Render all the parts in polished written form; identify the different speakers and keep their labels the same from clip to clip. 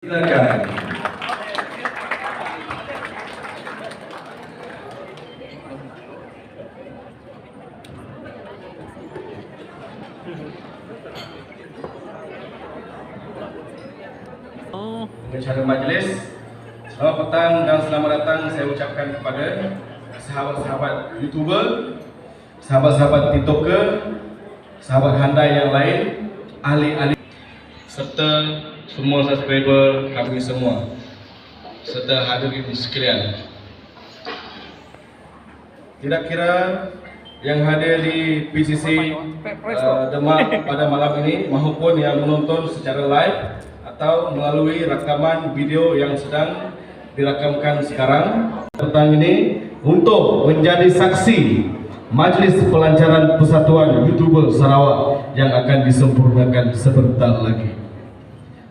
Speaker 1: Silakan. Pengacara majelis, selamat petang dan selamat datang saya ucapkan kepada sahabat-sahabat YouTuber, sahabat-sahabat TikToker, sahabat handai yang lain, ahli-ahli serta semua subscriber kami semua serta hadirin sekalian. Tidak kira yang hadir di PCC Demak pada malam ini maupun yang menonton secara live atau melalui rakaman video yang sedang dirakamkan sekarang petang ini untuk menjadi saksi Majlis Pelancaran Persatuan YouTuber Sarawak yang akan disempurnakan sebentar lagi.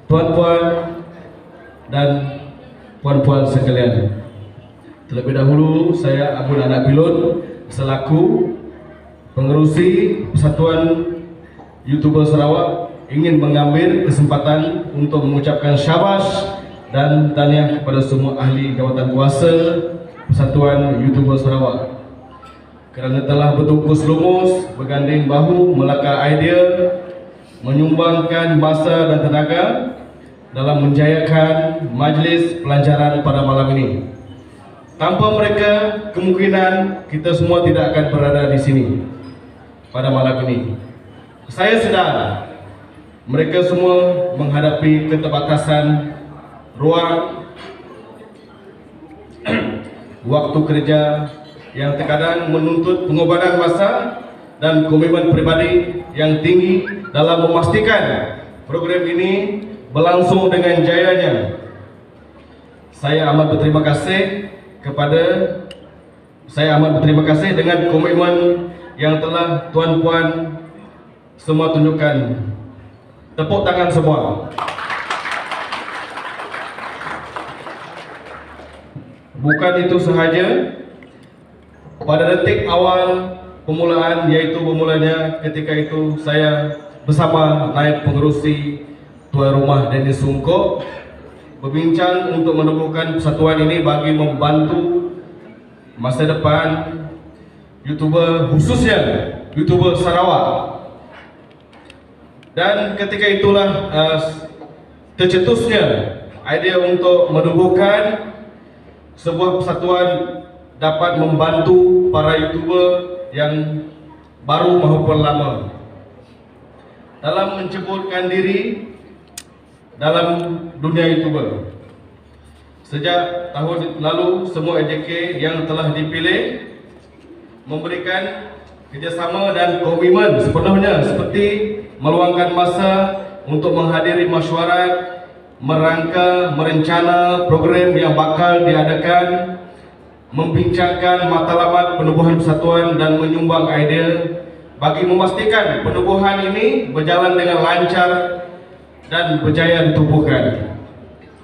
Speaker 1: Tuan-puan dan puan-puan sekalian, terlebih dahulu saya Abu Anak Bilun selaku pengerusi Persatuan YouTuber Sarawak ingin mengambil kesempatan untuk mengucapkan syabas dan tahniah kepada semua ahli jawatan kuasa Persatuan YouTuber Sarawak kerana telah bertungkus lumus, berganding bahu, melakar idea, menyumbangkan masa dan tenaga dalam menjayakan majlis pelancaran pada malam ini. Tanpa mereka, kemungkinan kita semua tidak akan berada di sini pada malam ini. Saya sedar mereka semua menghadapi keterbatasan ruang, waktu kerja yang terkadang menuntut pengorbanan masa dan komitmen pribadi yang tinggi dalam memastikan program ini berlangsung dengan jayanya. Saya amat berterima kasih dengan komitmen yang telah tuan-puan semua tunjukkan. Tepuk tangan semua. Bukan itu sahaja, pada detik awal pemulaan, yaitu bermulanya ketika itu saya bersama naib pengerusi tuan rumah Dennis Sungkok berbincang untuk menemukan persatuan ini bagi membantu masa depan YouTuber, khususnya YouTuber Sarawak. Dan ketika itulah tercetusnya idea untuk menubuhkan sebuah persatuan dapat membantu para YouTuber yang baru maupun lama dalam menceburkan diri dalam dunia YouTuber. Sejak tahun lalu, semua AJK yang telah dipilih memberikan kerjasama dan komitmen sepenuhnya, seperti meluangkan masa untuk menghadiri mesyuarat, merencana program yang bakal diadakan, membincangkan matlamat penubuhan persatuan dan menyumbang idea bagi memastikan penubuhan ini berjalan dengan lancar dan berjaya ditubuhkan.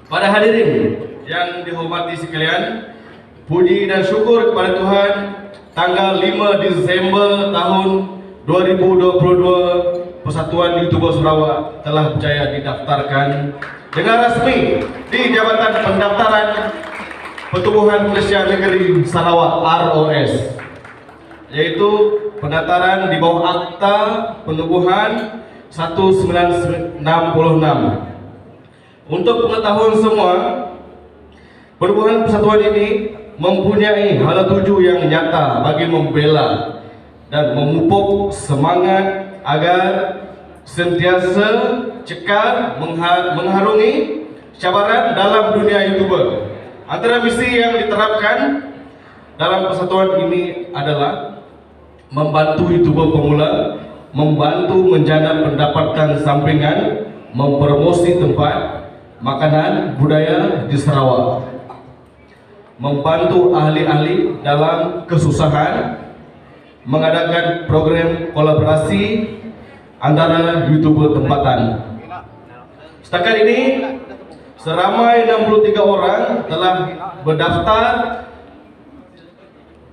Speaker 1: Pada hadirin yang dihormati sekalian, puji dan syukur kepada Tuhan, tanggal 5 Disember tahun 2022 Persatuan YouTuber Sarawak telah berjaya didaftarkan dengan rasmi di Jabatan Pendaftaran Pertubuhan Malaysia Negeri Sarawak ROS, yaitu pendaftaran di bawah Akta Penubuhan 1966. Untuk pengetahuan semua, penubuhan persatuan ini mempunyai hala tuju yang nyata bagi membela dan memupuk semangat agar sentiasa cekal mengharungi cabaran dalam dunia YouTuber. Antara misi yang diterapkan dalam persatuan ini adalah membantu YouTuber pemula, membantu menjana pendapatan sampingan, mempromosi tempat makanan budaya di Sarawak, membantu ahli-ahli dalam kesusahan, mengadakan program kolaborasi antara YouTuber tempatan. Setakat ini seramai 63 orang telah berdaftar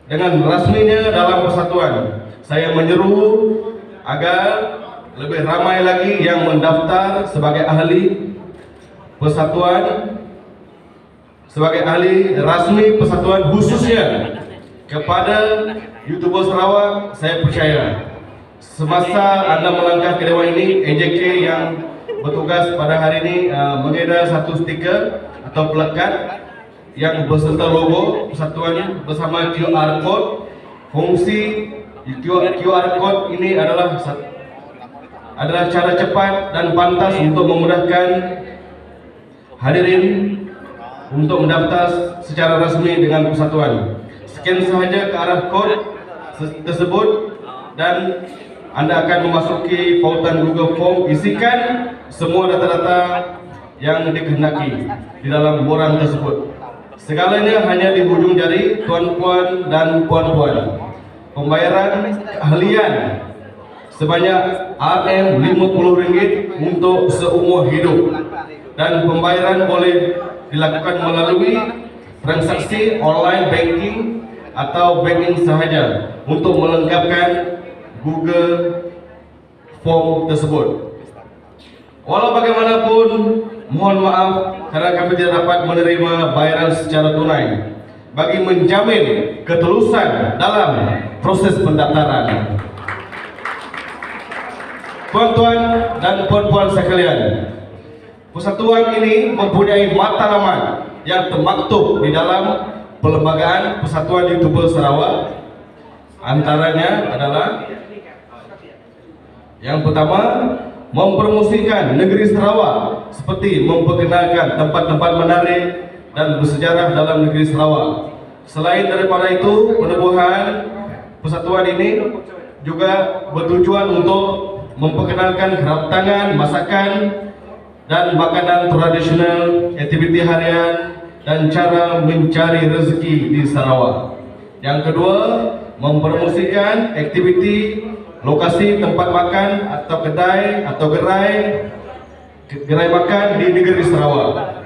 Speaker 1: dengan rasminya dalam persatuan. Saya menyeru agar lebih ramai lagi yang mendaftar sebagai ahli Persatuan sebagai ahli rasmi persatuan khususnya kepada YouTuber Sarawak. Saya percaya semasa anda melangkah ke dewan ini, AJK yang bertugas pada hari ini mengedar satu stiker atau pelekat yang berserta logo persatuan bersama QR code. Fungsi QR code ini adalah cara cepat dan pantas untuk memudahkan hadirin untuk mendaftar secara rasmi dengan persatuan. Scan sahaja ke arah kod tersebut dan anda akan memasuki pautan Google Form. Isikan semua data-data yang dikehendaki di dalam borang tersebut. Segalanya hanya di hujung jari, tuan-puan dan puan-puan. Pembayaran keahlian sebanyak RM50 untuk seumur hidup, dan pembayaran boleh dilakukan melalui transaksi online banking atau banking sahaja untuk melengkapkan Google Form tersebut. Walau bagaimanapun, mohon maaf karena kami tidak dapat menerima bayaran secara tunai bagi menjamin ketulusan dalam proses pendaftaran. Tuan-tuan dan puan-puan sekalian, persatuan ini mempunyai matlamat yang termaktub di dalam Perlembagaan Persatuan YouTuber Sarawak. Antaranya adalah yang pertama, mempromosikan negeri Sarawak seperti memperkenalkan tempat-tempat menarik dan bersejarah dalam negeri Sarawak. Selain daripada itu, penubuhan persatuan ini juga bertujuan untuk memperkenalkan keratangan masakan dan makanan tradisional, aktiviti harian dan cara mencari rezeki di Sarawak. Yang kedua, mempromosikan aktiviti lokasi tempat makan atau kedai atau gerai makan di negeri Sarawak.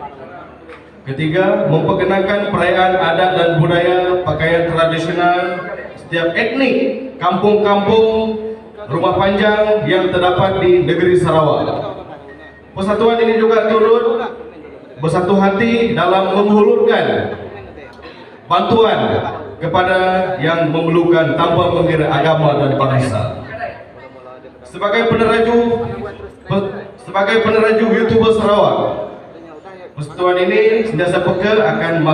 Speaker 1: Ketiga, memperkenalkan perayaan adat dan budaya pakaian tradisional setiap etnik kampung-kampung rumah panjang yang terdapat di negeri Sarawak. Persatuan ini juga turut bersatu hati dalam menghulurkan bantuan kepada yang memerlukan tanpa mengira agama dan bangsa. Sebagai peneraju YouTuber Sarawak, persatuan ini sentiasa peka akan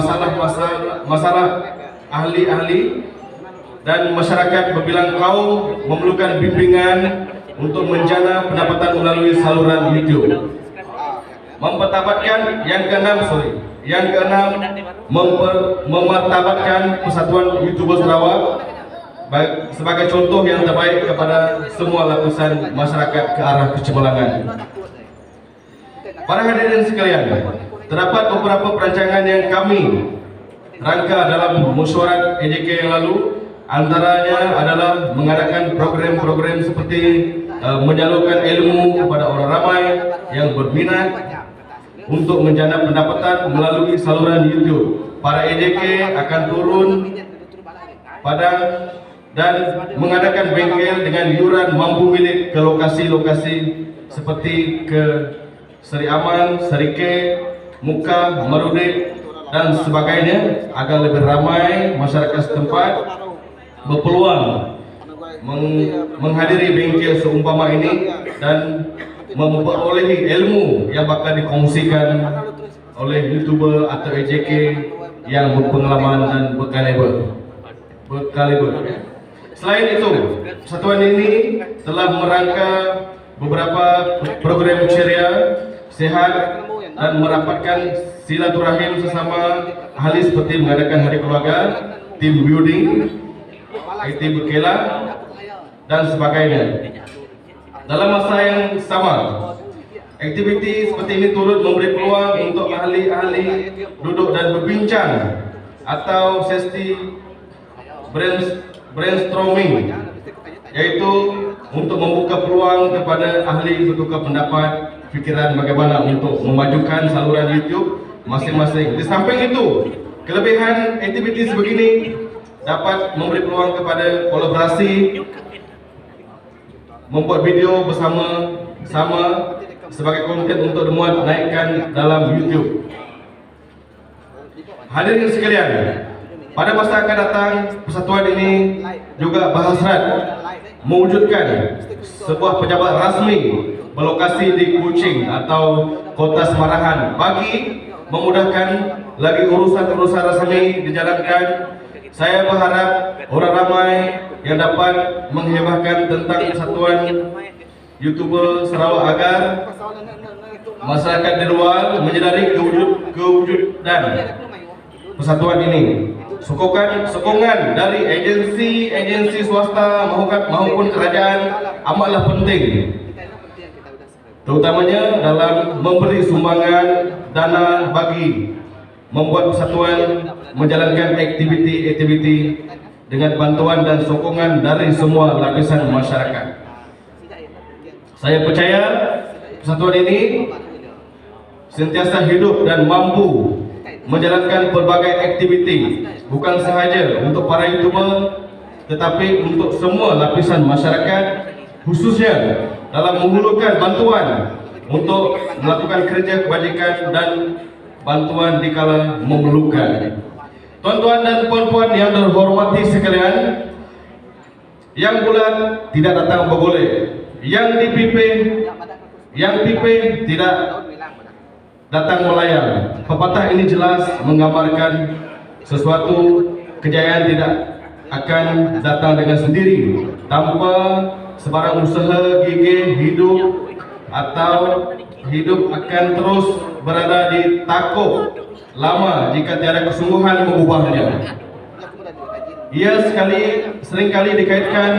Speaker 1: masalah ahli-ahli dan masyarakat berbilang kaum memerlukan bimbingan untuk menjana pendapatan melalui saluran YouTube. Yang keenam, memartabatkan persatuan YouTuber Sarawak sebagai contoh yang terbaik kepada semua lapisan masyarakat ke arah kecemerlangan. Para hadirin sekalian, terdapat beberapa perancangan yang kami rangka dalam mesyuarat AJK yang lalu. Antaranya adalah mengadakan program-program seperti menyalurkan ilmu kepada orang ramai yang berminat untuk menjana pendapatan melalui saluran YouTube. Para AJK akan turun dan mengadakan bengkel dengan yuran mampu milik ke lokasi-lokasi seperti ke Seri Aman, Serike, Muka, Marudik dan sebagainya agar lebih ramai masyarakat setempat berpeluang menghadiri bengkel seumpama ini dan memperolehi ilmu yang bakal dikongsikan oleh YouTuber atau AJK yang berpengalaman dan berkaliber. Selain itu, persatuan ini telah merangka beberapa program ceria, sehat dan merapatkan silaturahim sesama ahli seperti mengadakan hari keluarga, team building, IT berkela dan sebagainya. Dalam masa yang sama, aktiviti seperti ini turut memberi peluang untuk ahli-ahli duduk dan berbincang atau sesi brainstorming, yaitu untuk membuka peluang kepada ahli bertukar pendapat, fikiran bagaimana untuk memajukan saluran YouTube masing-masing. Di samping itu, kelebihan aktiviti sebegini dapat memberi peluang kepada kolaborasi, membuat video bersama-sama sebagai konten untuk dimuat naikkan dalam YouTube. Hadirin sekalian, pada masa akan datang persatuan ini juga berhasrat mewujudkan sebuah pejabat rasmi berlokasi di Kuching atau Kota Semarahan bagi memudahkan lagi urusan-urusan resmi dijalankan. Saya berharap orang ramai yang dapat menghebahkan tentang persatuan YouTuber Sarawak agar masyarakat di luar menyedari kewujudan persatuan ini. Sokongan dari agensi swasta maupun kerajaan amatlah penting, terutamanya dalam memberi sumbangan dana bagi membuat persatuan menjalankan aktiviti dengan bantuan dan sokongan dari semua lapisan masyarakat. Saya percaya persatuan ini sentiasa hidup dan mampu menjalankan berbagai aktiviti, bukan sahaja untuk para YouTuber tetapi untuk semua lapisan masyarakat, khususnya dalam menghulurkan bantuan untuk melakukan kerja kebajikan dan bantuan dikala memerlukan. Tuan-tuan dan puan-puan yang terhormati sekalian, yang bulan tidak datang bergolek, yang pipe tidak datang melayang. Pepatah ini jelas menggambarkan sesuatu kejayaan tidak akan datang dengan sendiri tanpa sebarang usaha gigih hidup, atau hidup akan terus berada di takuk lama jika tiada kesungguhan mengubahnya. Ia seringkali dikaitkan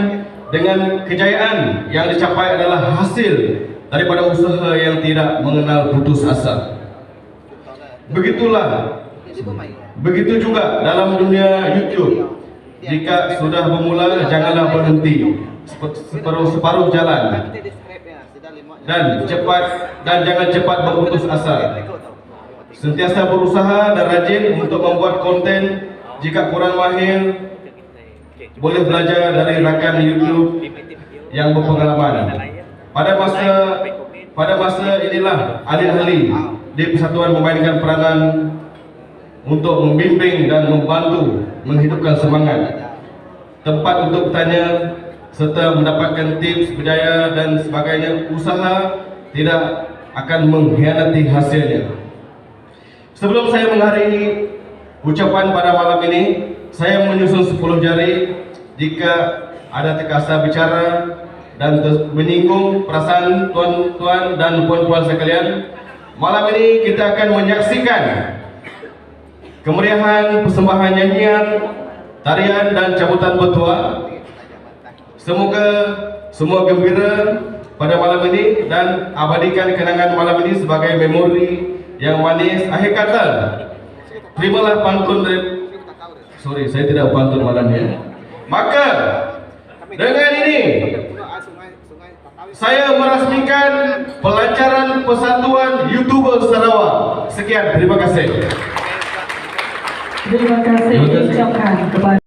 Speaker 1: dengan kejayaan yang dicapai adalah hasil daripada usaha yang tidak mengenal putus asa. Begitu juga dalam dunia YouTube. Jika sudah bermula, janganlah berhenti separuh jalan dan jangan cepat berputus asa. Sentiasa berusaha dan rajin untuk membuat konten. Jika kurang mahir, boleh belajar dari rakan YouTube yang berpengalaman. Pada masa inilah ahli-ahli di persatuan memainkan peranan untuk membimbing dan membantu menghidupkan semangat, tempat untuk bertanya serta mendapatkan tips berjaya dan sebagainya. Usaha tidak akan mengkhianati hasilnya. Sebelum saya mengakhiri ucapan pada malam ini, saya menyusun 10 jari. Jika ada terkasa bicara dan menyinggung perasaan tuan-tuan dan puan-puan sekalian, malam ini kita akan menyaksikan kemeriahan persembahan nyanyian, tarian dan cabutan petua. Semoga semua gembira pada malam ini dan abadikan kenangan malam ini sebagai memori yang manis. Akhir kata, terimalah pantun dari... Sorry, saya tidak pantun malam ini. Maka dengan ini saya merasmikan pelancaran Persatuan YouTuber Sarawak. Sekian, terima kasih.
Speaker 2: Terima kasih diucapkan kepada